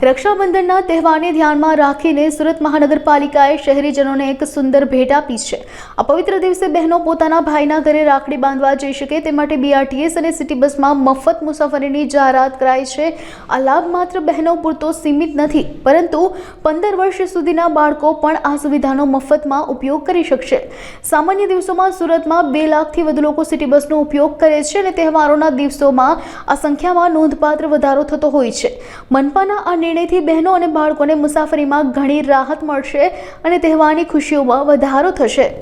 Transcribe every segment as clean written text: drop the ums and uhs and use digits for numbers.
રક્ષાબંધનના તહેવારને ધ્યાનમાં રાખીને સુરત મહાનગરપાલિકાએ શહેરીજનોને એક સુંદર ભેટ આપી છે। આ પવિત્ર દિવસે બહેનો પોતાના ભાઈના ઘરે રાખડી બાંધવા જઈ શકે તે માટે BRTS અને સિટી બસમાં મફત મુસાફરીની જાહેરાત કરાઈ છે। આ લાભ માત્ર બહેનો પૂરતો સીમિત નથી, પરંતુ 15 વર્ષ સુધીના બાળકો પણ આ સુવિધાનો મફતમાં ઉપયોગ કરી શકશે। સામાન્ય દિવસોમાં સુરતમાં 2 લાખથી વધુ લોકો સિટી બસનો ઉપયોગ કરે છે અને તહેવારોના દિવસોમાં આ સંખ્યામાં નોંધપાત્ર વધારો થતો હોય છે। મનપાના આ નિર્ણયથી બહેનો અને બાળકોને મુસાફરીમાં ઘણી રાહત મળશે અને તહેવારની ખુશીઓમાં વધારો થશે।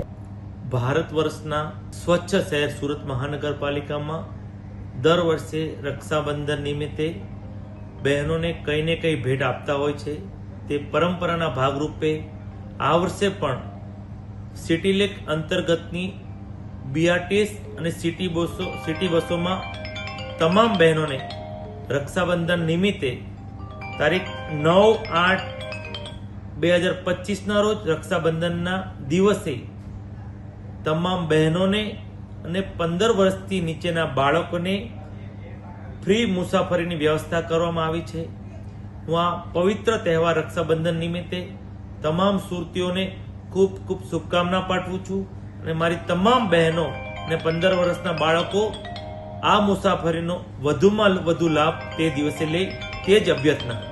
ભારત વર્ષના સ્વચ્છ શહેર સુરત મહાનગરપાલિકામાં દર વર્ષે રક્ષાબંધન નિમિત્તે બહેનોને કંઈ ને કંઈ ભેટ આપતા હોય છે। તે પરંપરાના ભાગરૂપે આ વર્ષે પણ સિટી લેક અંતર્ગતની BRTS અને સિટી બસોમાં તમામ બહેનોને રક્ષાબંધન નિમિત્તે તારીખ 9/8/2025ના રોજ રક્ષાબંધનના દિવસે તમામ બહેનોને અને 15 વર્ષથી નીચેના બાળકોને ફ્રી મુસાફરીની વ્યવસ્થા કરવામાં આવી છે। હું આ પવિત્ર તહેવાર રક્ષાબંધન નિમિત્તે તમામ સુરતીઓને ખૂબ ખૂબ શુભકામના પાઠવું છું અને મારી તમામ બહેનો અને 15 વર્ષના બાળકો આ મુસાફરીનો વધુમાં વધુ લાભ તે દિવસે લે તે જ અભ્યર્થના।